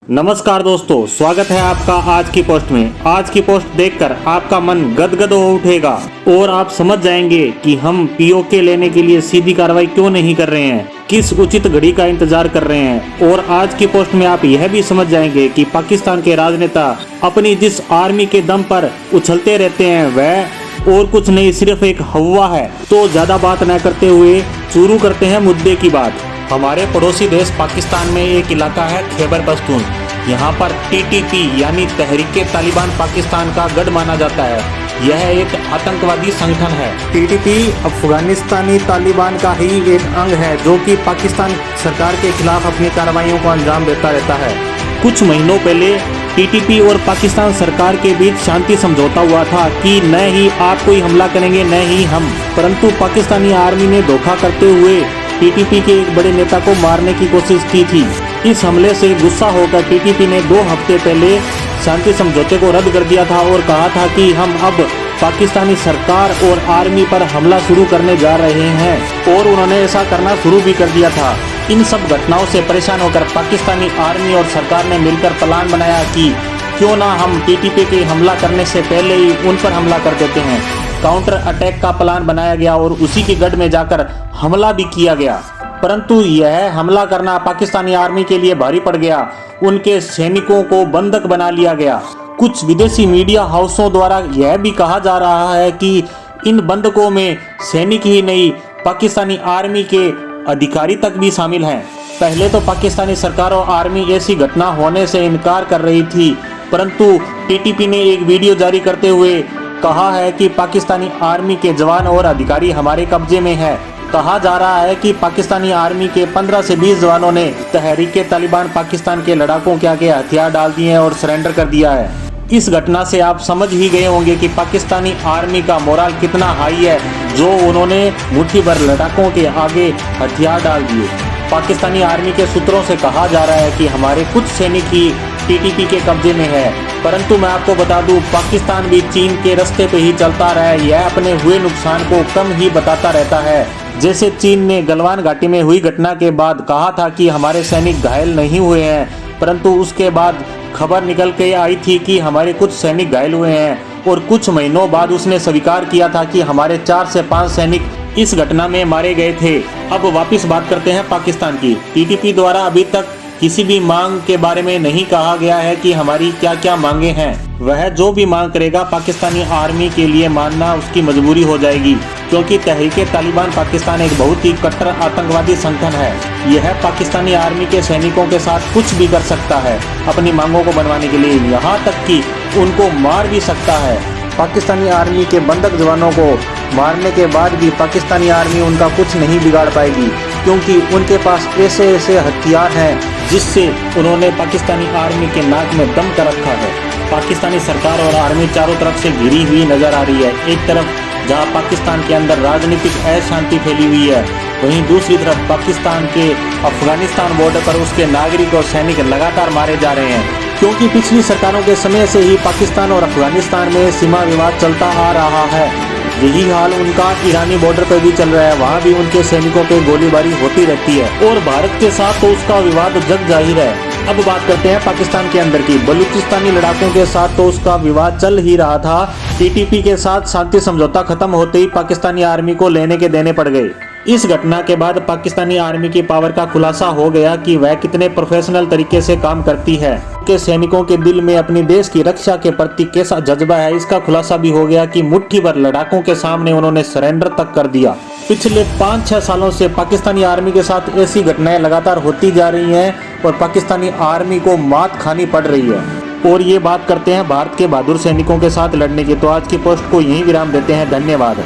नमस्कार दोस्तों, स्वागत है आपका आज की पोस्ट में। आज की पोस्ट देखकर आपका मन गदगद हो उठेगा और आप समझ जाएंगे कि हम पीओके लेने के लिए सीधी कार्रवाई क्यों नहीं कर रहे हैं, किस उचित घड़ी का इंतजार कर रहे हैं। और आज की पोस्ट में आप यह भी समझ जाएंगे कि पाकिस्तान के राजनेता अपनी जिस आर्मी के दम पर उछलते रहते हैं वह और कुछ नहीं, सिर्फ एक हवा है। तो ज्यादा बात न करते हुए शुरू करते हैं मुद्दे की बात। हमारे पड़ोसी देश पाकिस्तान में एक इलाका है खैबर पख्तून। यहाँ पर टीटीपी यानी तहरीके तालिबान पाकिस्तान का गढ़ माना जाता है। यह एक आतंकवादी संगठन है। टीटीपी अफगानिस्तानी तालिबान का ही एक अंग है जो कि पाकिस्तान सरकार के खिलाफ अपनी कार्रवाइयों को अंजाम देता रहता है। कुछ महीनों पहले टीटीपी और पाकिस्तान सरकार के बीच शांति समझौता हुआ था कि न ही आप कोई हमला करेंगे न ही हम, परंतु पाकिस्तानी आर्मी ने धोखा करते हुए टीटीपी के एक बड़े नेता को मारने की कोशिश की थी। इस हमले से गुस्सा होकर टीटीपी ने 2 हफ्ते पहले शांति समझौते को रद्द कर दिया था और कहा था कि हम अब पाकिस्तानी सरकार और आर्मी पर हमला शुरू करने जा रहे हैं, और उन्होंने ऐसा करना शुरू भी कर दिया था। इन सब घटनाओं से परेशान होकर पाकिस्तानी आर्मी और सरकार ने मिलकर प्लान बनाया कि क्यों ना हम टीटीपी के हमला करने से पहले ही उन पर हमला कर देते हैं। काउंटर अटैक का प्लान बनाया गया और उसी के गढ़ में जाकर हमला भी किया गया, परंतु यह हमला करना पाकिस्तानी आर्मी के लिए भारी पड़ गया। उनके सैनिकों को बंधक बना लिया गया। कुछ विदेशी मीडिया हाउसों द्वारा यह भी कहा जा रहा है कि इन बंधकों में सैनिक ही नहीं, पाकिस्तानी आर्मी के अधिकारी तक भी शामिल हैं। पहले तो पाकिस्तानी सरकार और आर्मी ऐसी घटना होने से इनकार कर रही थी, परंतु टीटीपी ने एक वीडियो जारी करते हुए कहा है कि पाकिस्तानी आर्मी के जवान और अधिकारी हमारे कब्जे में है। कहा जा रहा है कि पाकिस्तानी आर्मी के 15 से 20 जवानों ने तहरीके तालिबान पाकिस्तान के लड़ाकों के आगे हथियार डाल दिए हैं और सरेंडर कर दिया है। इस घटना से आप समझ ही गए होंगे कि पाकिस्तानी आर्मी का मोराल कितना हाई है, जो उन्होंने मुट्ठी भर लड़ाकों के आगे हथियार डाल दिए। पाकिस्तानी आर्मी के सूत्रों से कहा जा रहा है कि हमारे कुछ सैनिक ही टीटीपी के कब्जे में है, परंतु मैं आपको बता दूं, पाकिस्तान भी चीन के रास्ते पे ही चलता रहा है। यह अपने हुए नुकसान को कम ही बताता रहता है। जैसे चीन ने गलवान घाटी में हुई घटना के बाद कहा था कि हमारे सैनिक घायल नहीं हुए हैं, परंतु उसके बाद खबर निकल के आई थी कि हमारे कुछ सैनिक घायल हुए हैं, और कुछ महीनों बाद उसने स्वीकार किया था कि हमारे 4 से 5 सैनिक इस घटना में मारे गए थे। अब वापस बात करते हैं पाकिस्तान की। टीटीपी द्वारा अभी तक किसी भी मांग के बारे में नहीं कहा गया है कि हमारी क्या क्या मांगे हैं। वह जो भी मांग करेगा पाकिस्तानी आर्मी के लिए मानना उसकी मजबूरी हो जाएगी, क्योंकि तहरीके तालिबान पाकिस्तान एक बहुत ही कट्टर आतंकवादी संगठन है। यह पाकिस्तानी आर्मी के सैनिकों के साथ कुछ भी कर सकता है अपनी मांगों को बनवाने के लिए, यहाँ तक कि उनको मार भी सकता है। पाकिस्तानी आर्मी के बंधक जवानों को मारने के बाद भी पाकिस्तानी आर्मी उनका कुछ नहीं बिगाड़ पाएगी, क्योंकि उनके पास ऐसे ऐसे हथियार हैं जिससे उन्होंने पाकिस्तानी आर्मी के नाक में दम कर रखा है। पाकिस्तानी सरकार और आर्मी चारों तरफ से घिरी हुई नजर आ रही है। एक तरफ जहां पाकिस्तान के अंदर राजनीतिक अशांति फैली हुई है, वहीं दूसरी तरफ पाकिस्तान के अफगानिस्तान बॉर्डर पर उसके नागरिक और सैनिक लगातार मारे जा रहे हैं, क्योंकि पिछली सरकारों के समय से ही पाकिस्तान और अफगानिस्तान में सीमा विवाद चलता आ रहा है। यही हाल उनका ईरानी बॉर्डर पर भी चल रहा है। वहाँ भी उनके सैनिकों पे गोलीबारी होती रहती है, और भारत के साथ तो उसका विवाद जग जाहिर है। अब बात करते हैं पाकिस्तान के अंदर की। बलूचिस्तानी लड़ाकों के साथ तो उसका विवाद चल ही रहा था। टीटीपी के साथ शांति समझौता खत्म होते ही पाकिस्तानी आर्मी को लेने के देने पड़ गए। इस घटना के बाद पाकिस्तानी आर्मी की पावर का खुलासा हो गया कि वह कितने प्रोफेशनल तरीके से काम करती है। के सैनिकों के दिल में अपनी देश की रक्षा के प्रति कैसा जज्बा है, इसका खुलासा भी हो गया कि मुट्ठी भर लड़ाकों के सामने उन्होंने सरेंडर तक कर दिया। पिछले 5-6 सालों से पाकिस्तानी आर्मी के साथ ऐसी घटनाएं लगातार होती जा रही हैं और पाकिस्तानी आर्मी को मात खानी पड़ रही है। और ये बात करते हैं भारत के बहादुर सैनिकों के साथ लड़ने की। तो आज की पोस्ट को यहीं विराम देते हैं। धन्यवाद।